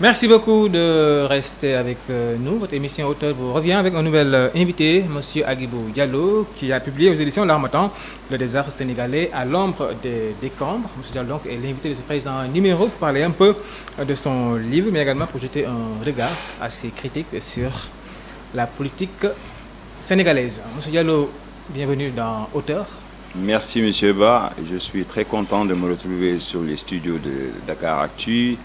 Merci beaucoup de rester avec nous. Votre émission Auteur vous revient avec un nouvel invité, M. Agibou Diallo, qui a publié aux éditions L'Harmattan le désastre sénégalais à l'ombre des décombres. M. Diallo donc, est l'invité de ce présent numéro pour parler un peu de son livre, mais également pour jeter un regard assez critique sur la politique sénégalaise. M. Diallo, bienvenue dans Auteur. Merci M. Ba, je suis très content de me retrouver sur les studios de Dakar Actu.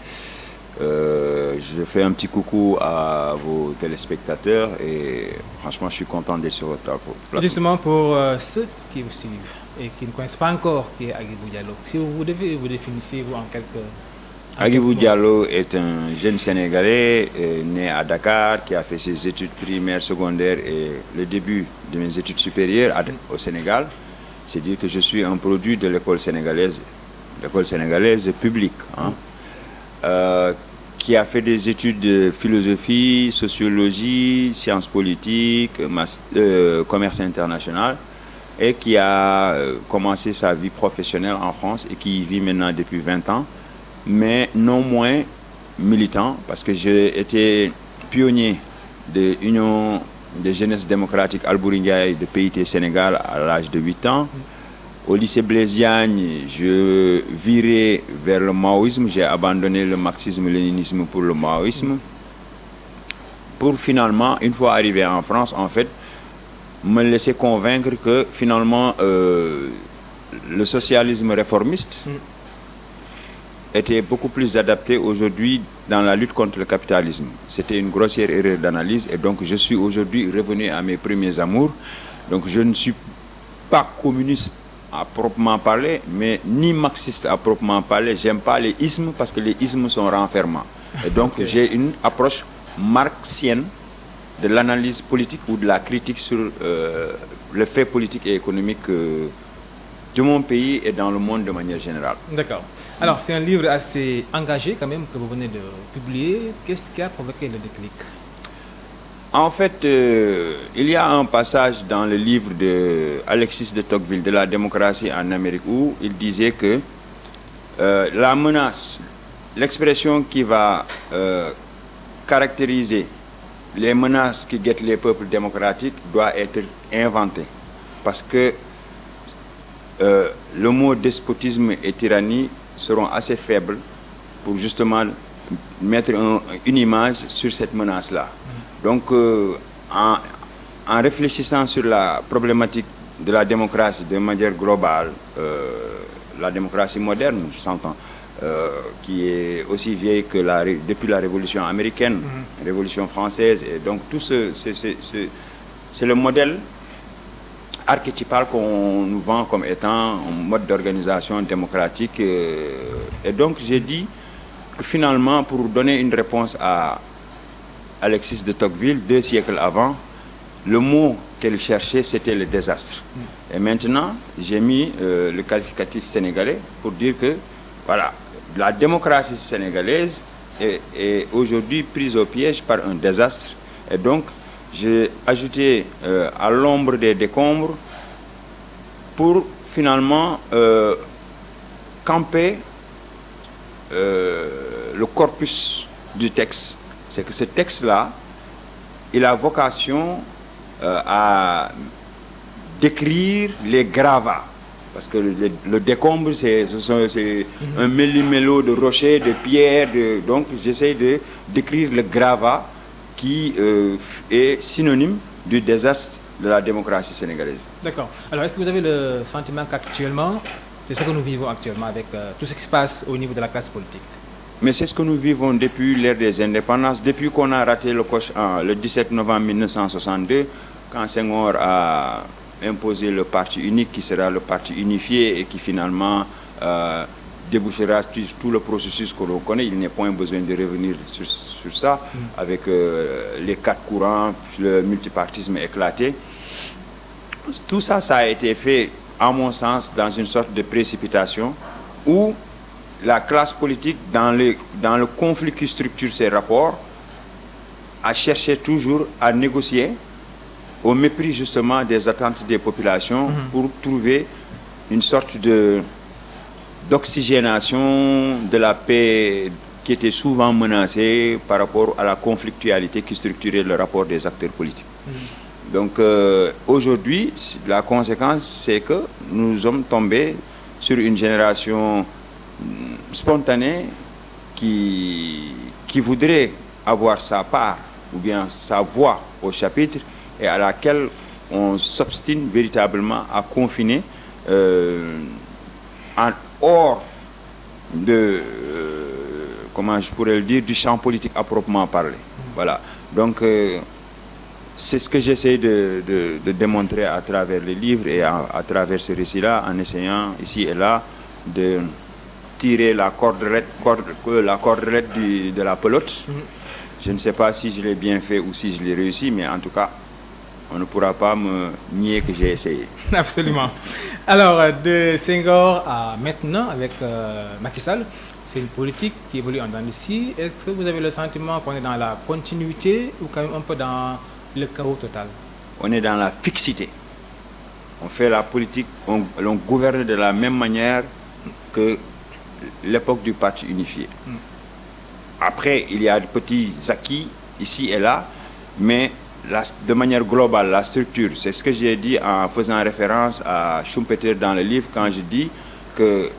Je fais un petit coucou à vos téléspectateurs et franchement je suis content d'être sur votre plateau. Justement pour ceux qui vous suivent et qui ne connaissent pas encore qui est Agibou Diallo, si vous devez vous définissez vous en quelques... Agibou Diallo est un jeune Sénégalais né à Dakar qui a fait ses études primaires, secondaires et le début de mes études supérieures au Sénégal. C'est dire que je suis un produit de l'école sénégalaise publique. Qui a fait des études de philosophie, sociologie, sciences politiques, commerce international et qui a commencé sa vie professionnelle en France et qui y vit maintenant depuis 20 ans, mais non moins militant parce que j'ai été pionnier de l'Union de jeunesse démocratique Albouri Ndiaye de PIT Sénégal à l'âge de 8 ans. Au lycée Blaise Diagne, je virais vers le maoïsme. J'ai abandonné le marxisme-léninisme pour le maoïsme. Pour finalement, une fois arrivé en France, en fait, me laisser convaincre que finalement, le socialisme réformiste était beaucoup plus adapté aujourd'hui dans la lutte contre le capitalisme. C'était une grossière erreur d'analyse et donc je suis aujourd'hui revenu à mes premiers amours. Donc je ne suis pas communiste à proprement parler, mais ni marxiste à proprement parler. J'aime pas les ismes parce que les ismes sont renfermants. Et donc j'ai une approche marxienne de l'analyse politique ou de la critique sur le fait politique et économique de mon pays et dans le monde de manière générale. D'accord. Alors c'est un livre assez engagé quand même que vous venez de publier. Qu'est-ce qui a provoqué le déclic ? En fait, il y a un passage dans le livre d'Alexis de Tocqueville, de la démocratie en Amérique, où il disait que la menace, l'expression qui va caractériser les menaces qui guettent les peuples démocratiques doit être inventée. Parce que le mot despotisme et tyrannie seront assez faibles pour justement mettre une image sur cette menace-là. Donc, en réfléchissant sur la problématique de la démocratie de manière globale, la démocratie moderne, je s'entends, qui est aussi vieille que depuis la Révolution américaine, Révolution française, et donc tout c'est le modèle archétypal qu'on nous vend comme étant un mode d'organisation démocratique. Et donc, j'ai dit que finalement, pour donner une réponse à Alexis de Tocqueville, 2 siècles avant, le mot qu'elle cherchait, c'était le désastre. Et maintenant, j'ai mis le qualificatif sénégalais pour dire que, voilà, la démocratie sénégalaise est aujourd'hui prise au piège par un désastre. Et donc, j'ai ajouté à l'ombre des décombres pour finalement camper le corpus du texte. C'est que ce texte-là, il a vocation à décrire les gravats. Parce que le décombre, c'est un méli-mélo de rochers, de pierres. Donc, j'essaie de décrire le gravat qui est synonyme du désastre de la démocratie sénégalaise. D'accord. Alors, est-ce que vous avez le sentiment qu'actuellement, c'est ce que nous vivons actuellement avec tout ce qui se passe au niveau de la classe politique? Mais c'est ce que nous vivons depuis l'ère des indépendances, depuis qu'on a raté le coche le 17 novembre 1962, quand Senghor a imposé le parti unique qui sera le parti unifié et qui finalement débouchera tout le processus que l'on connaît. Il n'est point besoin de revenir sur ça, avec les 4 courants, le multipartisme éclaté. Tout ça, ça a été fait, à mon sens, dans une sorte de précipitation où la classe politique, dans le conflit qui structure ses rapports, a cherché toujours à négocier au mépris justement des attentes des populations pour trouver une sorte d'oxygénation de la paix qui était souvent menacé par rapport à la conflictualité qui structurait le rapport des acteurs politiques. Donc aujourd'hui, la conséquence, c'est que nous sommes tombés sur une génération spontanée qui voudrait avoir sa part ou bien sa voix au chapitre et à laquelle on s'obstine véritablement à confiner en hors de, comment je pourrais le dire, du champ politique à proprement parler. Voilà. Donc, c'est ce que j'essaie de démontrer à travers les livres et à travers ce récit-là, en essayant ici et là de tirer la cordelette de la pelote. Je ne sais pas si je l'ai bien fait ou si je l'ai réussi, mais en tout cas, on ne pourra pas me nier que j'ai essayé. Absolument. Alors, de Senghor à maintenant, avec Macky Sall, c'est une politique qui évolue en dents de scie. Est-ce que vous avez le sentiment qu'on est dans la continuité ou quand même un peu dans le chaos total? On est dans la fixité. On fait la politique, on gouverne de la même manière que l'époque du parti unifié. Après, il y a de petits acquis ici et là, mais de manière globale, la structure, c'est ce que j'ai dit en faisant référence à Schumpeter dans le livre, quand je dis que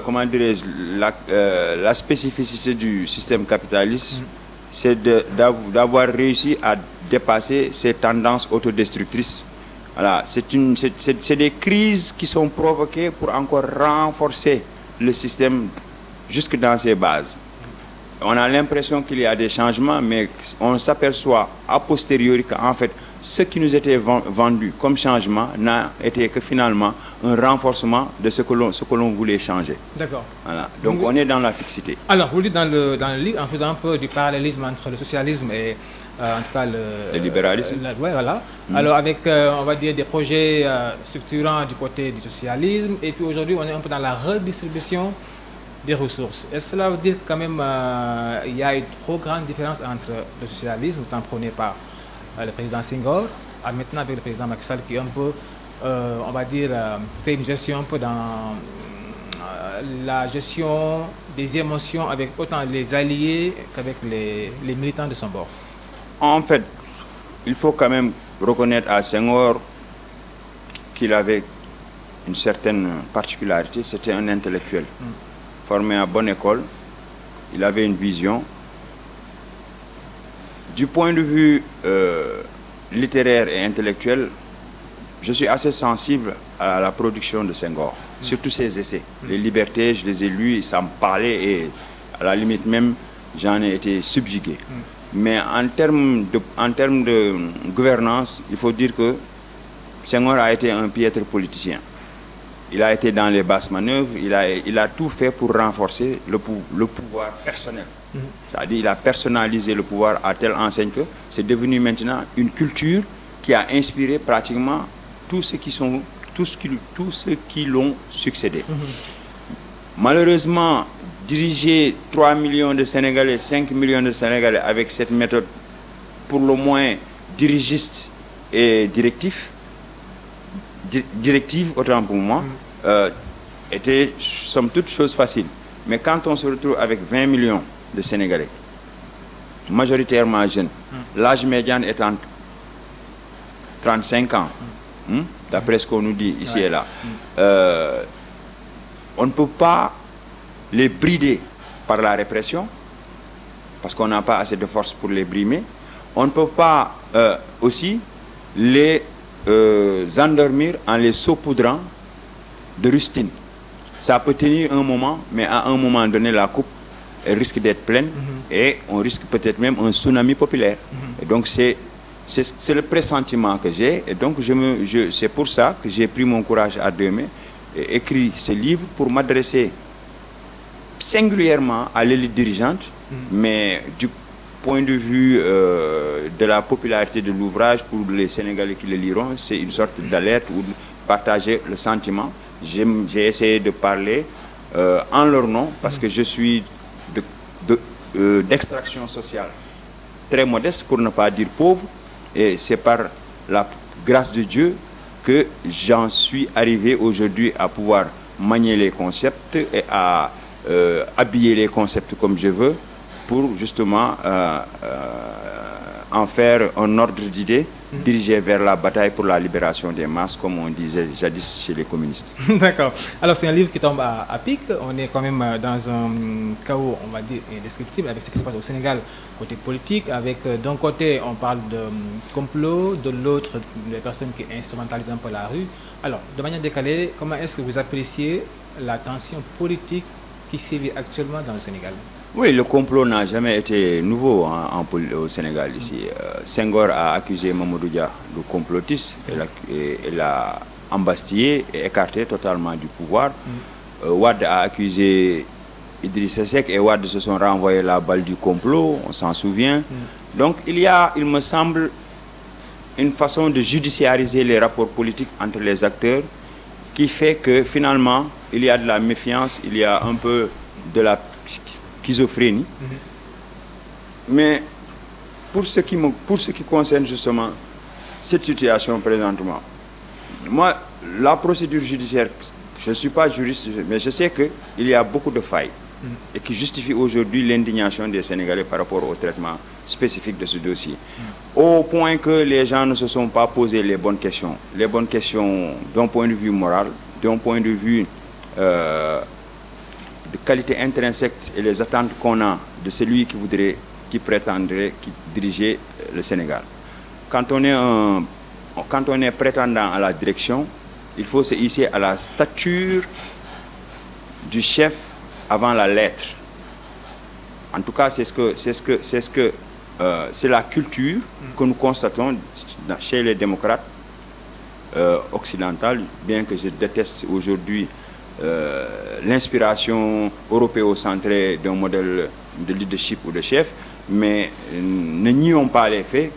comment dirais-je, la spécificité du système capitaliste, c'est d'avoir réussi à dépasser ces tendances autodestructrices. Voilà, c'est des crises qui sont provoquées pour encore renforcer le système jusque dans ses bases. On a l'impression qu'il y a des changements, mais on s'aperçoit a posteriori qu'en fait, ce qui nous était vendu comme changement n'a été que finalement un renforcement de ce que l'on voulait changer. D'accord. Voilà. Donc on est dans la fixité. Alors, vous le dites dans le livre, en faisant un peu du parallélisme entre le socialisme et en tout cas le libéralisme. Ouais, voilà. Alors avec, on va dire, des projets structurants du côté du socialisme, et puis aujourd'hui, on est un peu dans la redistribution des ressources. Est-ce que cela veut dire que quand même il y a une trop grande différence entre le socialisme, tant prôné par le président Senghor, à maintenant avec le président Macky Sall qui est un peu, on va dire, fait une gestion un peu dans la gestion des émotions avec autant les alliés qu'avec les militants de son bord? En fait, il faut quand même reconnaître à Senghor qu'il avait une certaine particularité, c'était un intellectuel. Formé à bonne école, il avait une vision. Du point de vue littéraire et intellectuel, je suis assez sensible à la production de Senghor, surtout ses essais. Les Libertés, je les ai lus, ça me parlait et à la limite même, j'en ai été subjugué. Mais en termes de gouvernance, il faut dire que Senghor a été un piètre politicien. Il a été dans les basses manœuvres, il a tout fait pour renforcer le pouvoir personnel. C'est-à-dire qu'il a personnalisé le pouvoir à telle enseigne que c'est devenu maintenant une culture qui a inspiré pratiquement tous ceux qui l'ont succédé. Malheureusement, diriger 3 millions de Sénégalais, 5 millions de Sénégalais avec cette méthode pour le moins dirigiste et directive, autant pour moi, était somme toute chose facile. Mais quand on se retrouve avec 20 millions de Sénégalais, majoritairement jeunes, l'âge médian étant 35 ans, d'après ce qu'on nous dit ici et là, on ne peut pas les brider par la répression, parce qu'on n'a pas assez de force pour les brimer. On ne peut pas aussi les endormir en les saupoudrant de rustine. Ça peut tenir un moment, mais à un moment donné, la coupe elle risque d'être pleine et on risque peut-être même un tsunami populaire. Et donc c'est le pressentiment que j'ai, et donc c'est pour ça que j'ai pris mon courage à deux mains et écrit ce livre pour m'adresser singulièrement à l'élite dirigeante, mais du point de vue de la popularité de l'ouvrage, pour les Sénégalais qui le liront, c'est une sorte d'alerte ou de partager le sentiment. J'ai essayé de parler en leur nom, parce que je suis d'extraction sociale très modeste, pour ne pas dire pauvre, et c'est par la grâce de Dieu que j'en suis arrivé aujourd'hui à pouvoir manier les concepts et à habiller les concepts comme je veux pour justement en faire un ordre d'idées dirigé vers la bataille pour la libération des masses, comme on disait jadis chez les communistes. D'accord. Alors c'est un livre qui tombe à pic. On est quand même dans un chaos, on va dire, indescriptible avec ce qui se passe au Sénégal côté politique. Avec d'un côté, on parle de complot, de l'autre, des personnes qui instrumentalisent un peu la rue. Alors, de manière décalée, comment est-ce que vous appréciez la tension politique qui sévit actuellement dans le Sénégal? Oui, le complot n'a jamais été nouveau au Sénégal ici. Senghor a accusé Mamadou Dia de complotiste et l'a embastillé et écarté totalement du pouvoir. Wade a accusé Idrissa Seck et Wade se sont renvoyés la balle du complot, on s'en souvient. Donc il y a, il me semble, une façon de judiciariser les rapports politiques entre les acteurs qui fait que finalement il y a de la méfiance, il y a un peu de la schizophrénie. Mais pour ce qui concerne justement cette situation présentement, moi, la procédure judiciaire, je ne suis pas juriste, mais je sais qu'il y a beaucoup de failles et qui justifient aujourd'hui l'indignation des Sénégalais par rapport au traitement spécifique de ce dossier. Au point que les gens ne se sont pas posé les bonnes questions. Les bonnes questions d'un point de vue moral, d'un point de vue de qualité intrinsèque et les attentes qu'on a de celui qui prétendrait diriger le Sénégal. Quand on est prétendant à la direction, il faut se hisser à la stature du chef avant la lettre. En tout cas, c'est la culture que nous constatons chez les démocrates occidentaux, bien que je déteste aujourd'hui l'inspiration européocentrée d'un modèle de leadership ou de chef, mais ne nions pas les faits,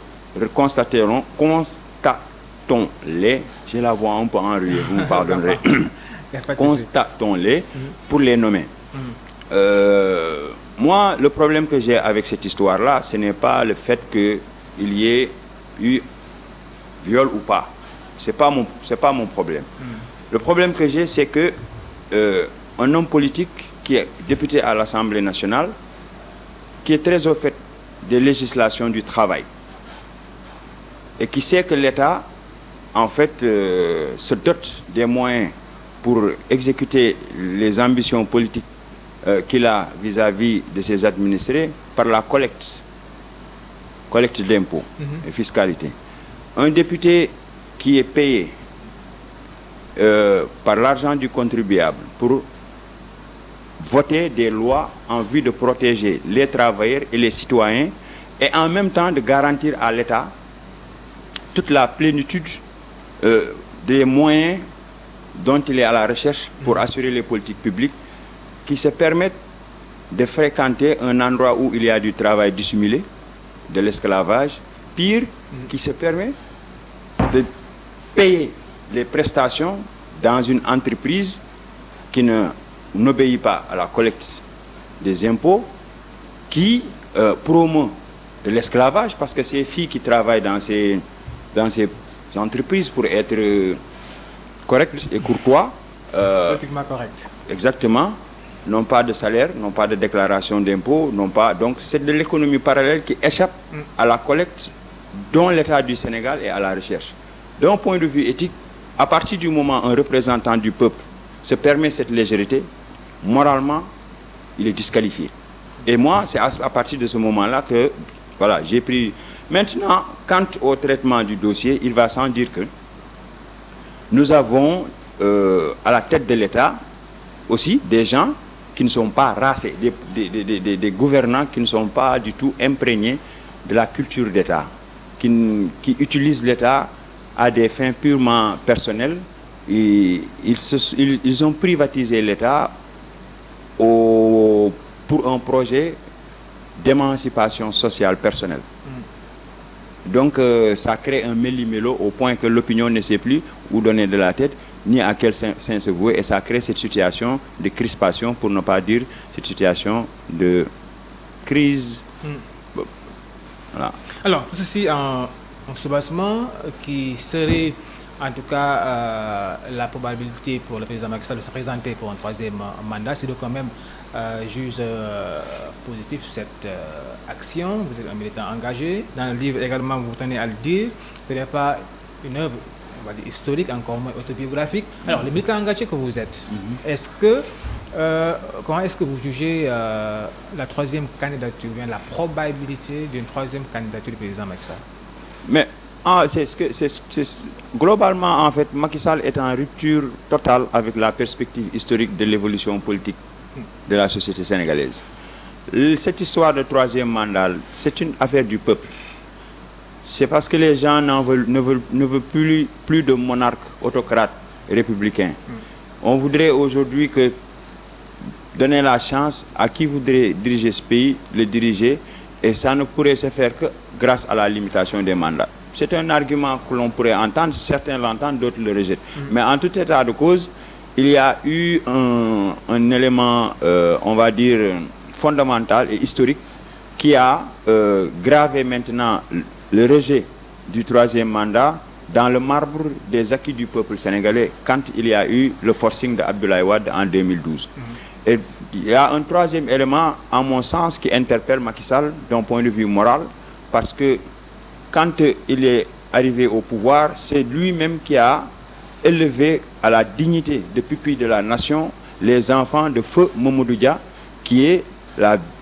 constatons-les, j'ai la voix un peu enrouée, vous me pardonnerez, constatons-les pour les nommer. Moi, le problème que j'ai avec cette histoire-là, ce n'est pas le fait qu'il y ait eu viol ou pas. C'est pas mon problème. Le problème que j'ai, c'est que un homme politique qui est député à l'Assemblée nationale, qui est très au fait des législations du travail et qui sait que l'État, en fait, se dote des moyens pour exécuter les ambitions politiques qu'il a vis-à-vis de ses administrés par la collecte d'impôts et fiscalité. Un député qui est payé par l'argent du contribuable pour voter des lois en vue de protéger les travailleurs et les citoyens et en même temps de garantir à l'État toute la plénitude des moyens dont il est à la recherche pour assurer les politiques publiques qui se permettent de fréquenter un endroit où il y a du travail dissimulé, de l'esclavage, pire, qui se permet de payer les prestations dans une entreprise qui n'obéit pas à la collecte des impôts, qui promeut de l'esclavage, parce que ces filles qui travaillent dans ces entreprises pour être correctes et courtois, politiquement correct. Exactement, n'ont pas de salaire, n'ont pas de déclaration d'impôts, donc c'est de l'économie parallèle qui échappe à la collecte dont l'État du Sénégal est à la recherche. D'un point de vue éthique, à partir du moment où un représentant du peuple se permet cette légèreté, moralement, il est disqualifié. Et moi, c'est à partir de ce moment-là que voilà, j'ai pris. Maintenant, quant au traitement du dossier, il va sans dire que nous avons à la tête de l'État aussi des gens qui ne sont pas racés, des gouvernants qui ne sont pas du tout imprégnés de la culture d'État, qui utilisent l'État à des fins purement personnelles. Et ils ont privatisé l'État pour un projet d'émancipation sociale personnelle. Donc ça crée un méli-mélo au point que l'opinion ne sait plus où donner de la tête, ni à quel sein se vouer, et ça crée cette situation de crispation, pour ne pas dire cette situation de crise. Voilà. Alors, tout ceci en soubassement qui serait En tout cas, la probabilité pour le président Macky Sall de se présenter pour un troisième mandat, c'est de quand même juge positif cette action. Vous êtes un militant engagé. Dans le livre également, vous tenez à le dire, ce n'est pas une œuvre, on va dire, historique, encore moins autobiographique. Alors, le militant engagé que vous êtes, est-ce que, comment est-ce que vous jugez la troisième candidature, bien la probabilité d'une troisième candidature du président Macky Sall? Mais globalement, en fait, Macky Sall est en rupture totale avec la perspective historique de l'évolution politique de la société sénégalaise. Cette histoire de troisième mandat, c'est une affaire du peuple. C'est parce que les gens ne veulent plus de monarques autocrates républicains. On voudrait aujourd'hui donner la chance à qui voudrait diriger ce pays, le diriger, et ça ne pourrait se faire que grâce à la limitation des mandats. C'est un argument que l'on pourrait entendre, certains l'entendent, d'autres le rejettent. Mais en tout état de cause, il y a eu un élément, on va dire, fondamental et historique qui a gravé maintenant le rejet du troisième mandat dans le marbre des acquis du peuple sénégalais quand il y a eu le forcing d'Abdoulaye Wade en 2012. Et il y a un troisième élément, à mon sens, qui interpelle Macky Sall d'un point de vue moral, parce que quand il est arrivé au pouvoir, c'est lui-même qui a élevé à la dignité de pupille de la nation les enfants de feu Mamadou Dia, qui est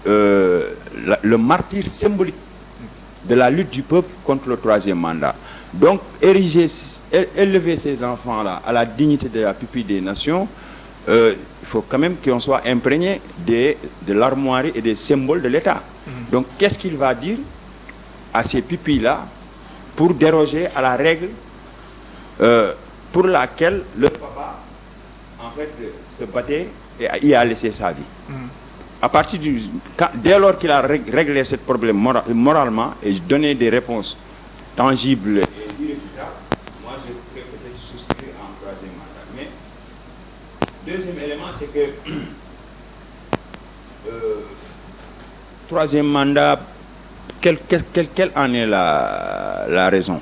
le martyr symbolique de la lutte du peuple contre le troisième mandat. Donc, élever ces enfants-là à la dignité de la pupille des nations, il faut quand même qu'on soit imprégné de l'armoirie et des symboles de l'État. Donc, qu'est-ce qu'il va dire à ces pupilles-là pour déroger à la règle pour laquelle le papa, en fait, se battait et y a laissé sa vie. À partir dès lors qu'il a réglé ce problème moralement et donné des réponses tangibles et irréfutables, moi je pourrais peut-être souscrire à un troisième mandat. Mais deuxième élément, c'est que troisième mandat, quelle en est la raison?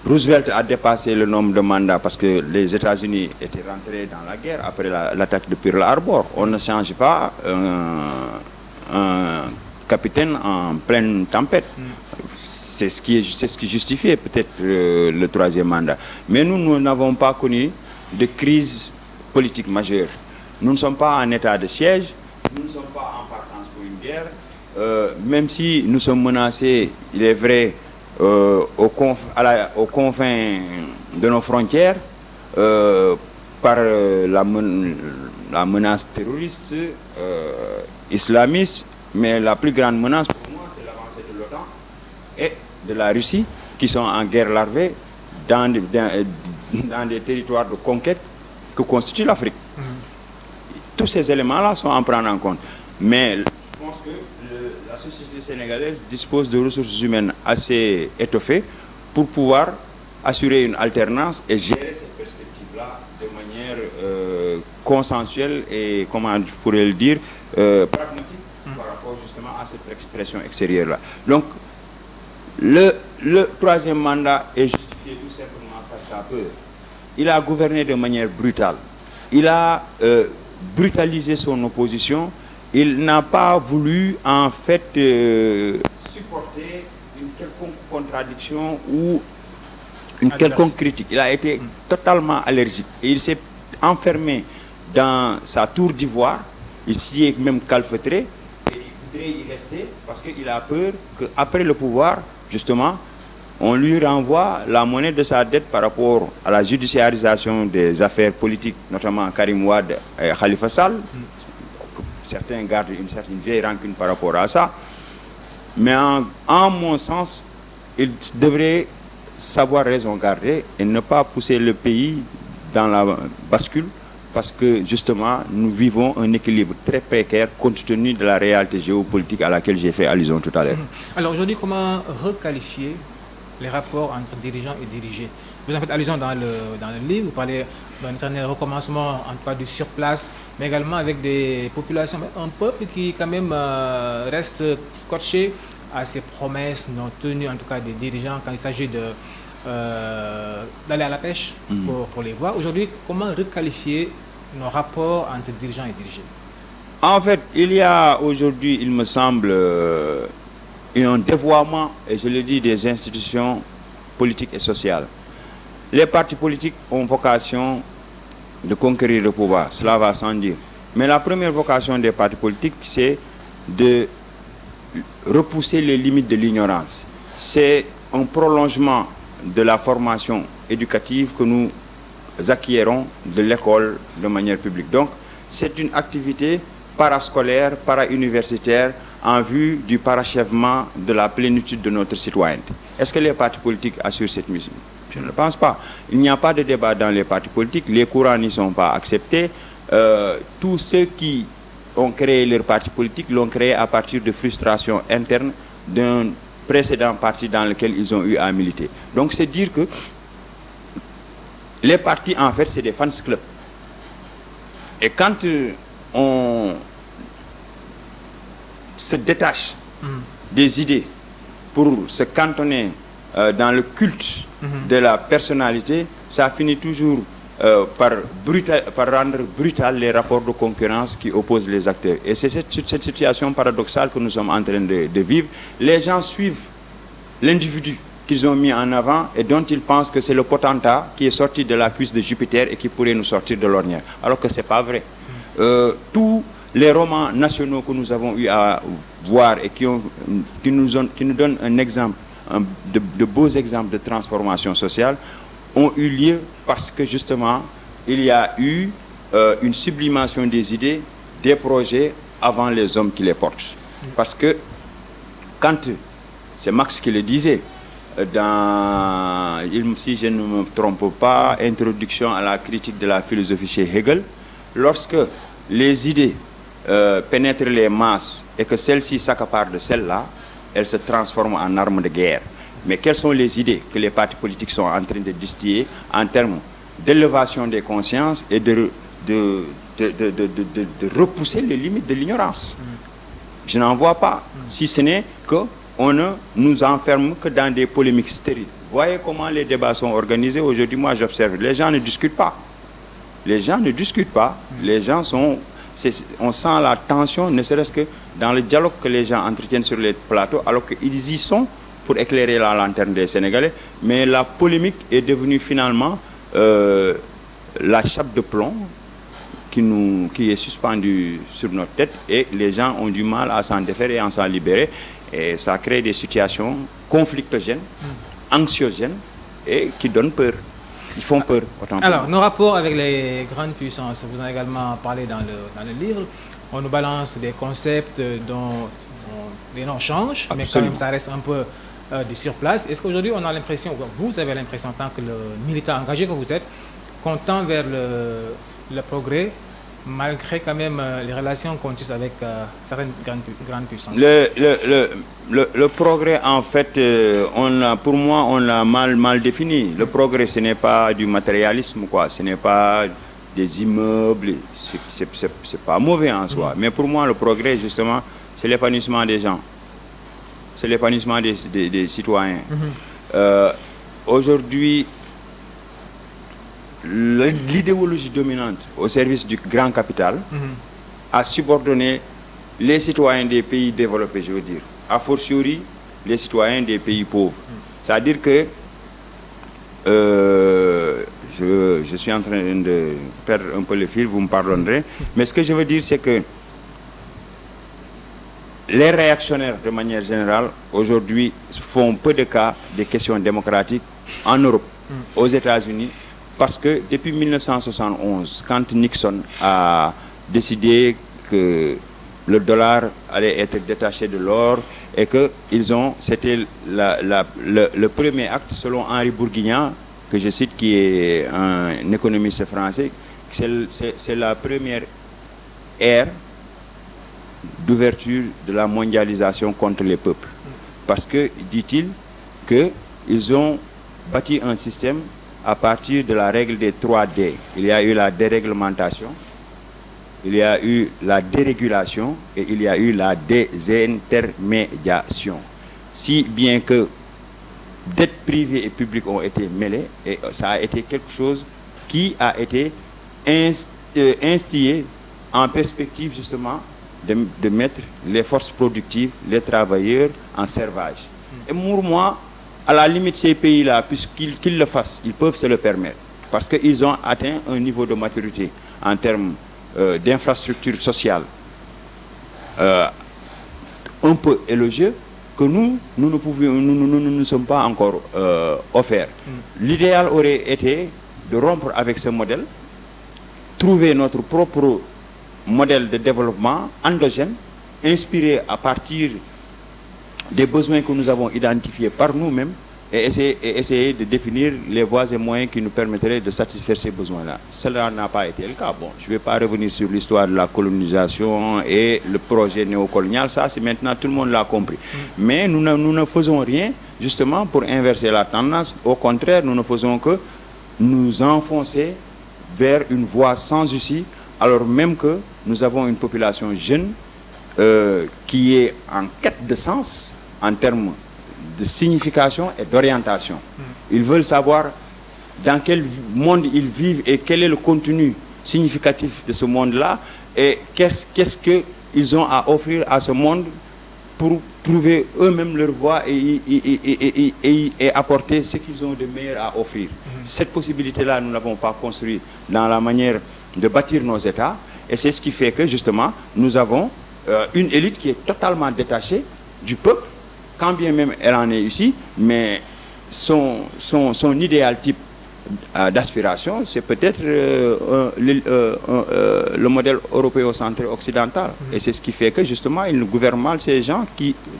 Roosevelt a dépassé le nombre de mandats parce que les États-Unis étaient rentrés dans la guerre après l'attaque de Pearl Harbor. On ne change pas un capitaine en pleine tempête. C'est ce qui justifiait peut-être le troisième mandat. Mais nous n'avons pas connu de crise politique majeure. Nous ne sommes pas en état de siège, nous ne sommes pas en partance pour une guerre. Même si nous sommes menacés, il est vrai, aux confins de nos frontières par la menace terroriste, islamiste, mais la plus grande menace pour moi, c'est l'avancée de l'OTAN et de la Russie, qui sont en guerre larvée dans des territoires de conquête que constitue l'Afrique. Tous ces éléments-là sont à prendre en compte. Mais je pense que la société sénégalaise dispose de ressources humaines assez étoffées pour pouvoir assurer une alternance et gérer cette perspective-là de manière consensuelle et, comment je pourrais le dire, pragmatique par rapport justement à cette expression extérieure-là. Donc, le troisième mandat est justifié tout simplement par sa peur. Il a gouverné de manière brutale. Il a brutalisé son opposition. Il n'a pas voulu, en fait, supporter une quelconque contradiction ou une quelconque critique. Il a été totalement allergique. Et il s'est enfermé dans sa tour d'ivoire. Il s'y est même calfeutré. Et il voudrait y rester parce qu'il a peur qu'après le pouvoir, justement, on lui renvoie la monnaie de sa dette par rapport à la judiciarisation des affaires politiques, notamment Karim Wade et Khalifa Sall. Certains gardent une certaine vieille rancune par rapport à ça. Mais en mon sens, il devrait savoir raison garder et ne pas pousser le pays dans la bascule parce que justement, nous vivons un équilibre très précaire compte tenu de la réalité géopolitique à laquelle j'ai fait allusion tout à l'heure. Alors aujourd'hui, comment requalifier les rapports entre dirigeants et dirigés? Vous en faites allusion dans le livre, vous parlez d'un certain recommencement, en tout cas du surplace, mais également avec des populations, un peuple qui quand même reste scotché à ces promesses non tenues, en tout cas des dirigeants, quand il s'agit de d'aller à la pêche pour les voir. Aujourd'hui, comment requalifier nos rapports entre dirigeants et dirigés? En fait, il y a aujourd'hui, il me semble, un dévoiement, et je le dis, des institutions politiques et sociales. Les partis politiques ont vocation de conquérir le pouvoir, cela va sans dire. Mais la première vocation des partis politiques, c'est de repousser les limites de l'ignorance. C'est un prolongement de la formation éducative que nous acquérons de l'école de manière publique. Donc, c'est une activité parascolaire, para-universitaire, en vue du parachèvement de la plénitude de notre citoyenneté. Est-ce que les partis politiques assurent cette mission? Je ne le pense pas. Il n'y a pas de débat dans les partis politiques, les courants n'y sont pas acceptés. Tous ceux qui ont créé leur parti politique l'ont créé à partir de frustrations internes d'un précédent parti dans lequel ils ont eu à militer. Donc c'est dire que les partis, en fait, c'est des fans clubs. Et quand on se détache des idées pour se cantonner dans le culte de la personnalité, ça finit toujours par rendre brutal les rapports de concurrence qui opposent les acteurs. Et c'est cette situation paradoxale que nous sommes en train de vivre. Les gens suivent l'individu qu'ils ont mis en avant et dont ils pensent que c'est le potentat qui est sorti de la cuisse de Jupiter et qui pourrait nous sortir de l'ornière. Alors que ce n'est pas vrai. Tous les romans nationaux que nous avons eu à voir et qui nous donnent un exemple, de beaux exemples de transformation sociale, ont eu lieu parce que justement, il y a eu une sublimation des idées, des projets avant les hommes qui les portent. Parce que quand, c'est Marx qui le disait, si je ne me trompe pas, Introduction à la critique de la philosophie chez Hegel, lorsque les idées pénètrent les masses et que celles-ci s'accaparent de celles-là, elles se transforment en armes de guerre. Mais quelles sont les idées que les partis politiques sont en train de distiller en termes d'élévation des consciences et de repousser les limites de l'ignorance? Je n'en vois pas, si ce n'est qu'on ne nous enferme que dans des polémiques stériles. Voyez comment les débats sont organisés. Aujourd'hui, moi, j'observe, les gens ne discutent pas. Les gens ne discutent pas. Les gens sont... on sent la tension, ne serait-ce que dans le dialogue que les gens entretiennent sur les plateaux, alors qu'ils y sont pour éclairer la lanterne des Sénégalais. Mais la polémique est devenue finalement la chape de plomb qui est suspendue sur notre tête, et les gens ont du mal à s'en défaire et à s'en libérer. Et ça crée des situations conflictogènes, anxiogènes, et qui donnent peur. Ils font peur. Alors, nos rapports avec les grandes puissances, vous en avez également parlé dans le livre. On nous balance des concepts dont les noms changent, mais quand même ça reste un peu de sur place. Est-ce qu'aujourd'hui on a l'impression, vous avez l'impression en tant que le militant engagé que vous êtes, qu'on tend vers le progrès, malgré quand même les relations qu'on tisse avec certaines grandes puissances? Le progrès, en fait, pour moi, on l'a mal défini. Le progrès, ce n'est pas du matérialisme, quoi. Ce n'est pas des immeubles. C'est pas mauvais en soi. Mais pour moi, le progrès, justement, c'est l'épanouissement des gens. C'est l'épanouissement des citoyens. Aujourd'hui, l'idéologie dominante au service du grand capital a subordonné les citoyens des pays développés, je veux dire, a fortiori les citoyens des pays pauvres. C'est-à-dire que je suis en train de perdre un peu le fil, vous me pardonnerez, mais ce que je veux dire, c'est que les réactionnaires, de manière générale, aujourd'hui, font peu de cas des questions démocratiques en Europe, aux États-Unis, parce que depuis 1971, quand Nixon a décidé que le dollar allait être détaché de l'or et que c'était le premier acte, selon Henri Bourguignon, que je cite, qui est un économiste français, c'est la première ère d'ouverture de la mondialisation contre les peuples. Parce que, dit-il, qu'ils ont bâti un système à partir de la règle des 3D. Il y a eu la déréglementation, il y a eu la dérégulation et il y a eu la désintermédiation. Si bien que dettes privées et publiques ont été mêlées et ça a été quelque chose qui a été instillé en perspective justement de mettre les forces productives, les travailleurs en servage. Et pour moi, à la limite, ces pays-là, puisqu'ils le fassent, ils peuvent se le permettre. Parce qu'ils ont atteint un niveau de maturité en termes d'infrastructure sociale un peu élogieux que nous ne sommes pas encore offerts. L'idéal aurait été de rompre avec ce modèle, trouver notre propre modèle de développement endogène, inspiré à partir des besoins que nous avons identifiés par nous-mêmes et essayer de définir les voies et moyens qui nous permettraient de satisfaire ces besoins-là. Cela n'a pas été le cas. Bon, je ne vais pas revenir sur l'histoire de la colonisation et le projet néocolonial. Ça, c'est maintenant, tout le monde l'a compris. Mais nous ne faisons rien, justement, pour inverser la tendance. Au contraire, nous ne faisons que nous enfoncer vers une voie sans issue, alors même que nous avons une population jeune qui est en quête de sens en termes de signification et d'orientation. Ils veulent savoir dans quel monde ils vivent et quel est le contenu significatif de ce monde-là et qu'est-ce qu'ils ont à offrir à ce monde pour trouver eux-mêmes leur voie et apporter ce qu'ils ont de meilleur à offrir. Cette possibilité-là, nous ne l'avons pas construite dans la manière de bâtir nos États et c'est ce qui fait que justement, nous avons une élite qui est totalement détachée du peuple, quand bien même elle en est ici, mais son idéal type d'aspiration, c'est peut-être le modèle européocentré occidental. Et c'est ce qui fait que justement, ils gouvernent mal ces gens,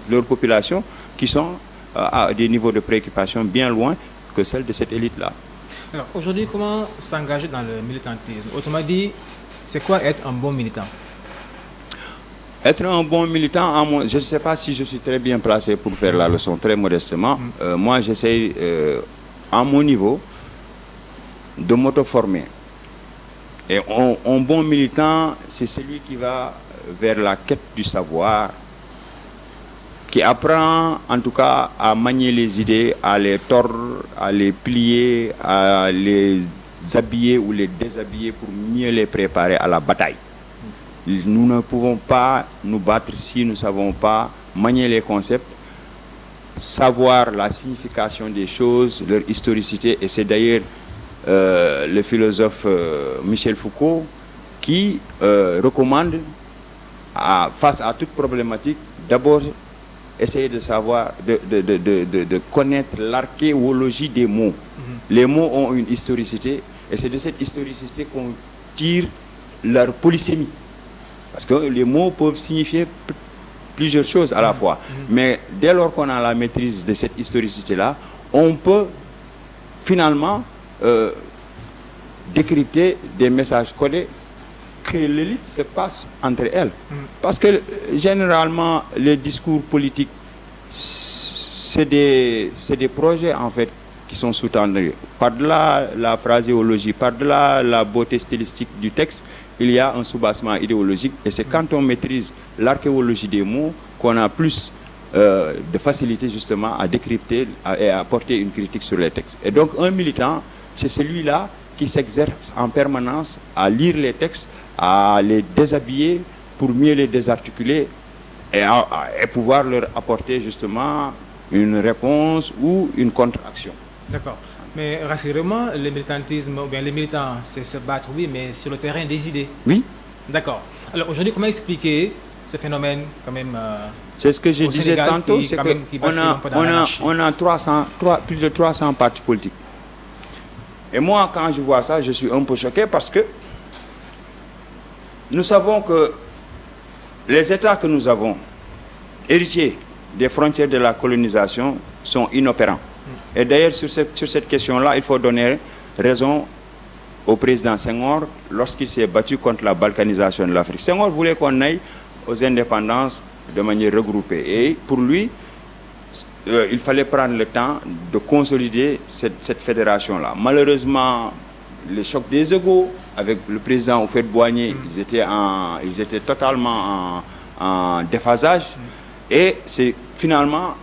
leur population, qui sont à des niveaux de préoccupation bien loin que celle de cette élite-là. Alors aujourd'hui, comment s'engager dans le militantisme? Autrement dit, c'est quoi être un bon militant? Être un bon militant, je ne sais pas si je suis très bien placé pour faire la leçon, très modestement. Moi, j'essaie, à mon niveau, de m'auto-former. Et un bon militant, c'est celui qui va vers la quête du savoir, qui apprend, en tout cas, à manier les idées, à les tordre, à les plier, à les habiller ou les déshabiller pour mieux les préparer à la bataille. Nous ne pouvons pas nous battre si nous ne savons pas manier les concepts, savoir la signification des choses, leur historicité. Et c'est d'ailleurs le philosophe Michel Foucault qui recommande, face à toute problématique, d'abord essayer de savoir, de connaître l'archéologie des mots. Les mots ont une historicité et c'est de cette historicité qu'on tire leur polysémie. Parce que les mots peuvent signifier plusieurs choses à la fois. Mais dès lors qu'on a la maîtrise de cette historicité-là, on peut finalement décrypter des messages codés que l'élite se passe entre elles. Parce que généralement, les discours politiques, c'est des projets en fait qui sont sous-tendus. Par-delà la phraséologie, par-delà la beauté stylistique du texte, il y a un soubassement idéologique et c'est quand on maîtrise l'archéologie des mots qu'on a plus de facilité justement à décrypter et à apporter une critique sur les textes. Et donc un militant, c'est celui-là qui s'exerce en permanence à lire les textes, à les déshabiller pour mieux les désarticuler et pouvoir leur apporter justement une réponse ou une contre-action. D'accord. Mais rassurez-moi, le militantisme, ou bien les militants, c'est se battre, oui, mais sur le terrain des idées. Oui. D'accord. Alors aujourd'hui, comment expliquer ce phénomène quand même c'est ce que je disais Sénégal, tantôt, c'est qu'on a plus de 300 partis politiques. Et moi, quand je vois ça, je suis un peu choqué parce que nous savons que les États que nous avons, héritiers des frontières de la colonisation, sont inopérants. Et d'ailleurs, sur cette question-là, il faut donner raison au président Senghor lorsqu'il s'est battu contre la balkanisation de l'Afrique. Senghor voulait qu'on aille aux indépendances de manière regroupée. Et pour lui, il fallait prendre le temps de consolider cette fédération-là. Malheureusement, le choc des égos avec le président Houphouët-Boigny, ils étaient totalement en déphasage. Et c'est finalement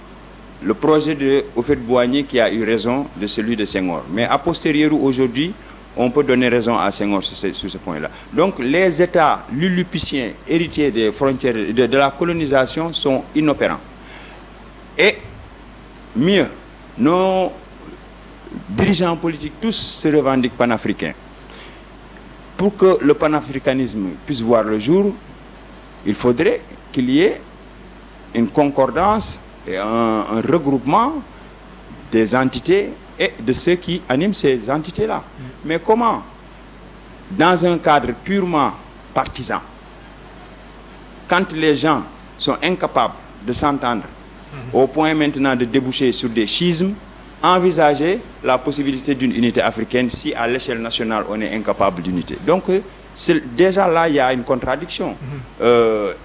le projet de Houphouët-Boigny qui a eu raison de celui de Senghor. Mais a posteriori, aujourd'hui, on peut donner raison à Senghor sur ce point-là. Donc, les États lilliputiens, héritiers des frontières, de la colonisation, sont inopérants. Et mieux, nos dirigeants politiques, tous se revendiquent panafricains. Pour que le panafricanisme puisse voir le jour, il faudrait qu'il y ait une concordance et un regroupement des entités et de ceux qui animent ces entités-là. Mais comment, dans un cadre purement partisan, quand les gens sont incapables de s'entendre, au point maintenant de déboucher sur des schismes, envisager la possibilité d'une unité africaine si à l'échelle nationale on est incapable d'unité. Donc déjà là il y a une contradiction.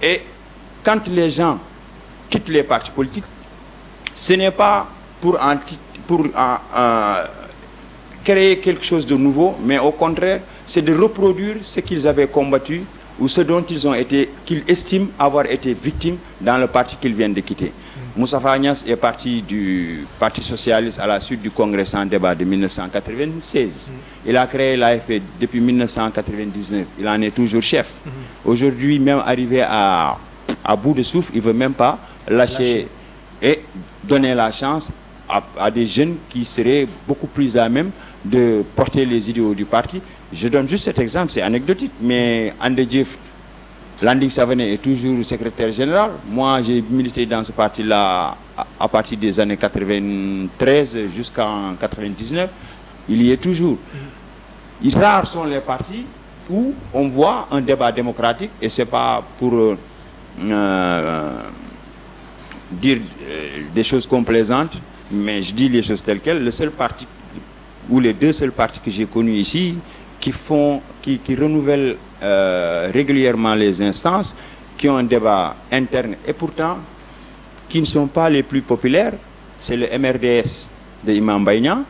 Et quand les gens quittent les partis politiques, ce n'est pas pour créer quelque chose de nouveau, mais au contraire c'est de reproduire ce qu'ils avaient combattu ou ce dont qu'ils estiment avoir été victimes dans le parti qu'ils viennent de quitter. Moustapha Niasse est parti du Parti socialiste à la suite du congrès sans débat de 1996. Il a créé l'AFP depuis 1999. Il en est toujours chef. Aujourd'hui, même arrivé à bout de souffle, il ne veut même pas lâcher et donner la chance à des jeunes qui seraient beaucoup plus à même de porter les idéaux du parti. Je donne juste cet exemple, c'est anecdotique, mais Ande Diouf, Landing Savané est toujours secrétaire général. Moi, j'ai milité dans ce parti-là à partir des années 93 jusqu'en 99. Il y est toujours. Rares sont les partis où on voit un débat démocratique, et ce n'est pas pour dire des choses complaisantes, mais je dis les choses telles quelles. Le seul parti, ou les deux seuls partis que j'ai connus ici, qui renouvellent régulièrement les instances, qui ont un débat interne et pourtant qui ne sont pas les plus populaires, c'est le MRDS de Imam Baïna,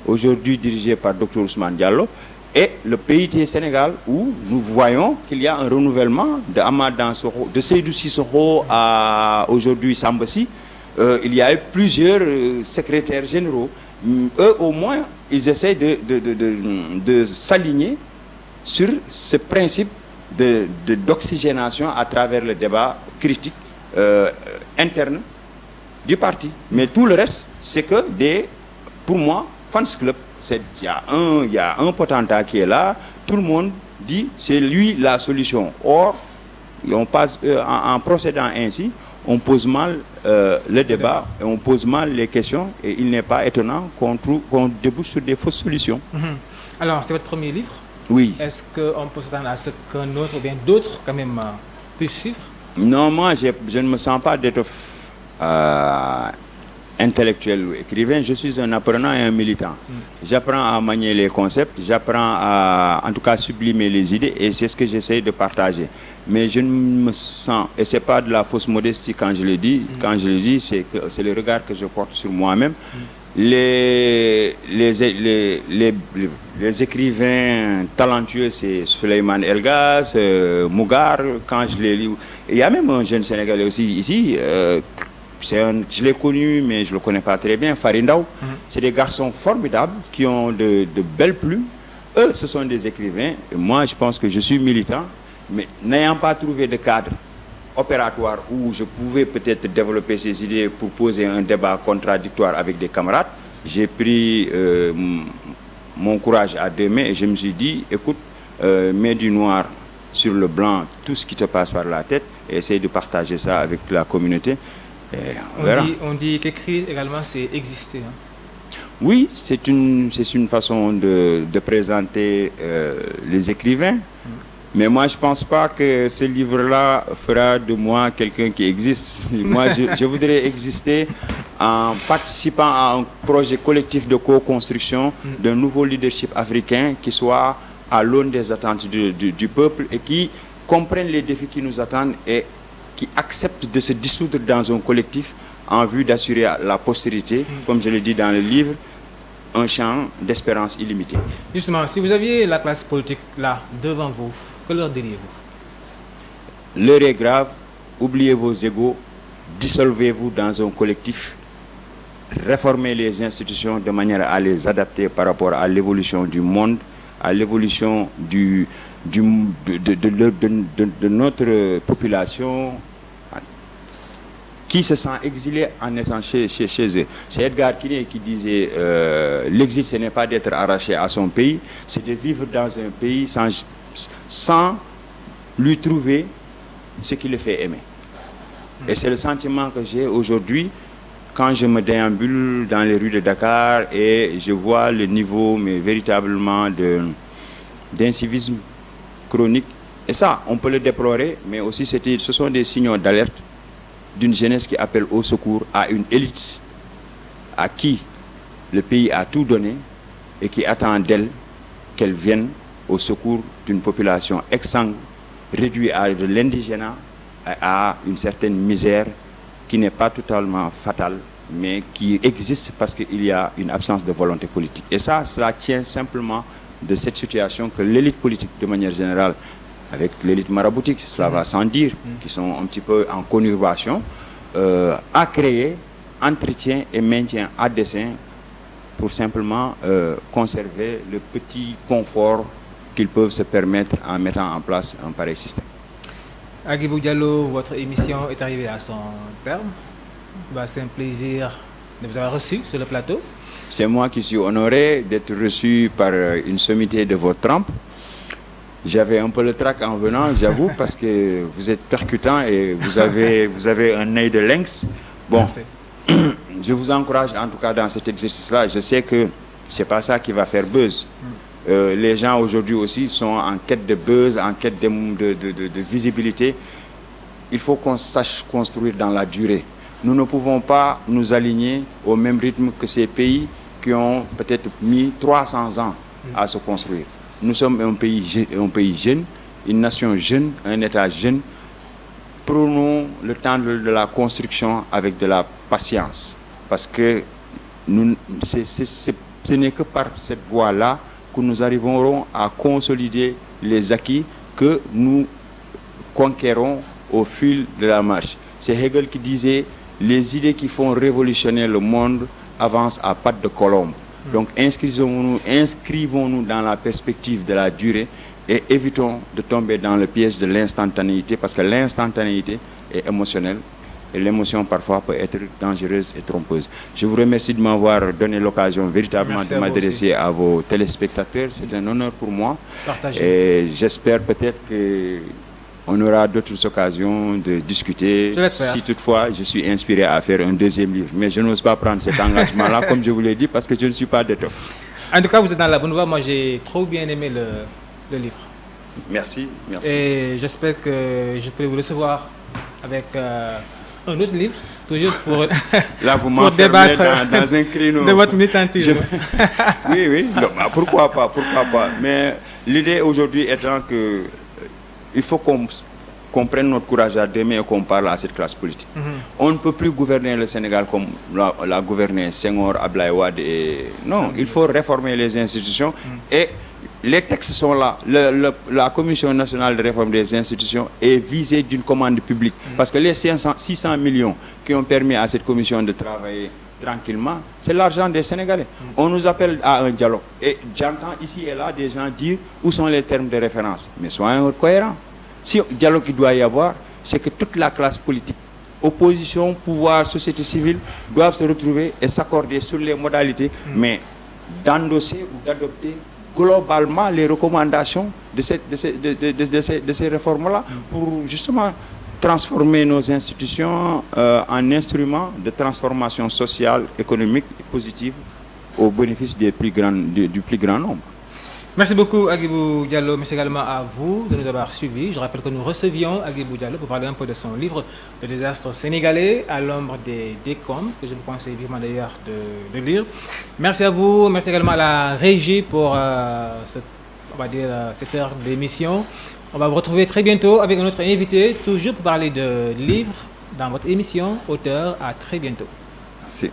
aujourd'hui dirigé par Dr Ousmane Diallo, et le PIT Sénégal, où nous voyons qu'il y a un renouvellement de Ahmad Dansokho, de Seydou Sissoko à aujourd'hui Sambassi. Il y a eu plusieurs secrétaires généraux. Eux, au moins, ils essaient de s'aligner sur ce principe d'oxygénation à travers le débat critique interne du parti. Mais tout le reste, c'est que pour moi, fans club, il y a un potentat qui est là, tout le monde dit c'est lui la solution. Or, en procédant ainsi, on pose mal le débat, et on pose mal les questions, et il n'est pas étonnant qu'on débouche sur des fausses solutions. Alors, c'est votre premier livre? Oui. Est-ce qu'on peut s'attendre à ce qu'un autre ou bien d'autres quand même puissent suivre? Non, moi je ne me sens pas d'être intellectuel ou écrivain. Je suis un apprenant et un militant. J'apprends à manier les concepts, j'apprends à en tout cas sublimer les idées, et c'est ce que j'essaie de partager. Mais je ne me sens, et c'est pas de la fausse modestie quand je le dis, c'est le regard que je porte sur moi-même. Les écrivains talentueux, c'est Souleymane Elgas, Mougar, quand je les lis. Il y a même un jeune Sénégalais aussi ici, je l'ai connu, mais je ne le connais pas très bien, Farindaou. C'est des garçons formidables qui ont de belles plumes. Eux, ce sont des écrivains. Et moi, je pense que je suis militant, mais n'ayant pas trouvé de cadre opératoire où je pouvais peut-être développer ces idées pour poser un débat contradictoire avec des camarades, j'ai pris mon courage à deux mains et je me suis dit, écoute, mets du noir sur le blanc, tout ce qui te passe par la tête, et essaye de partager ça avec la communauté. On dit qu'écrire également, c'est exister. Oui, c'est une façon de présenter les écrivains. Mais moi, je ne pense pas que ce livre-là fera de moi quelqu'un qui existe. Moi, je voudrais exister en participant à un projet collectif de co-construction d'un nouveau leadership africain qui soit à l'aune des attentes du peuple et qui comprenne les défis qui nous attendent et qui accepte de se dissoudre dans un collectif en vue d'assurer à la postérité, comme je l'ai dit dans le livre, un champ d'espérance illimitée. Justement, si vous aviez la classe politique là, devant vous, que leur diriez-vous? L'heure est grave, oubliez vos égos, dissolvez-vous dans un collectif réformer les institutions de manière à les adapter par rapport à l'évolution du monde, à l'évolution de notre population qui se sent exilée en étant chez eux. C'est Edgar Quinet qui disait l'exil, ce n'est pas d'être arraché à son pays, c'est de vivre dans un pays sans lui trouver ce qui le fait aimer. Et c'est le sentiment que j'ai aujourd'hui quand je me déambule dans les rues de Dakar et je vois le niveau, mais véritablement, d'incivisme chronique. Et ça, on peut le déplorer, mais aussi ce sont des signaux d'alerte d'une jeunesse qui appelle au secours à une élite à qui le pays a tout donné et qui attend d'elle qu'elle vienne au secours d'une population exsangue, réduite à de l'indigénat, à une certaine misère qui n'est pas totalement fatale, mais qui existe parce qu'il y a une absence de volonté politique. Et ça, cela tient simplement de cette situation que l'élite politique, de manière générale, avec l'élite maraboutique, cela va sans dire, qui sont un petit peu en conurbation, a créé, entretient et maintient à dessein pour simplement conserver le petit confort qu'ils peuvent se permettre en mettant en place un pareil système. Agibou Diallo, votre émission est arrivée à son terme. C'est un plaisir de vous avoir reçu sur le plateau. C'est moi qui suis honoré d'être reçu par une sommité de votre trempe. J'avais un peu le trac en venant, j'avoue, parce que vous êtes percutant et vous avez un œil de lynx. Bon, merci. Je vous encourage en tout cas dans cet exercice-là. Je sais que c'est pas ça qui va faire buzz. Les gens aujourd'hui aussi sont en quête de buzz, en quête de visibilité. Il faut qu'on sache construire dans la durée. Nous ne pouvons pas nous aligner au même rythme que ces pays qui ont peut-être mis 300 ans à se construire. Nous sommes un pays jeune, une nation jeune, un État jeune. Prenons le temps de la construction avec de la patience. Parce que ce n'est que par cette voie-là que nous arriverons à consolider les acquis que nous conquérons au fil de la marche. C'est Hegel qui disait « Les idées qui font révolutionner le monde avancent à pattes de colombe ». Donc inscrivons-nous dans la perspective de la durée et évitons de tomber dans le piège de l'instantanéité parce que l'instantanéité est émotionnelle et l'émotion parfois peut être dangereuse et trompeuse. Je vous remercie de m'avoir donné l'occasion véritablement de m'adresser à vos téléspectateurs. C'est un honneur pour moi. Partagez. Et j'espère peut-être qu'on aura d'autres occasions de discuter. Si toutefois je suis inspiré à faire un deuxième livre. Mais je n'ose pas prendre cet engagement-là, comme je vous l'ai dit, parce que je ne suis pas d'étoffe. En tout cas, vous êtes dans la bonne voie. Moi, j'ai trop bien aimé le livre. Merci, merci. Et j'espère que je peux vous recevoir avec un autre livre, toujours pour, là, vous pour débattre dans un créneau de votre militantisme. Oui, non, pourquoi pas. Mais l'idée aujourd'hui étant que il faut qu'on prenne notre courage à deux mains et qu'on parle à cette classe politique. On ne peut plus gouverner le Sénégal comme l'a gouverné Senghor, Abdoulaye Wade. Non, il faut réformer les institutions et les textes sont là. La Commission nationale de réforme des institutions est visée d'une commande publique. Parce que les 600 millions qui ont permis à cette commission de travailler tranquillement, c'est l'argent des Sénégalais. On nous appelle à un dialogue. Et j'entends ici et là des gens dire où sont les termes de référence. Mais soyons cohérents. Si dialogue il doit y avoir, c'est que toute la classe politique, opposition, pouvoir, société civile, doivent se retrouver et s'accorder sur les modalités, mais d'endosser ou d'adopter globalement les recommandations de ces réformes-là pour justement transformer nos institutions en instruments de transformation sociale, économique et positive au bénéfice du plus grand nombre. Merci beaucoup Agibou Diallo, merci également à vous de nous avoir suivis. Je rappelle que nous recevions Agibou Diallo pour parler un peu de son livre « Le désastre sénégalais à l'ombre des décombres » que je vous conseille vivement d'ailleurs de lire. Merci à vous, merci également à la régie pour cette heure d'émission. On va vous retrouver très bientôt avec un autre invité, toujours pour parler de livres dans votre émission Auteur. À très bientôt. Merci.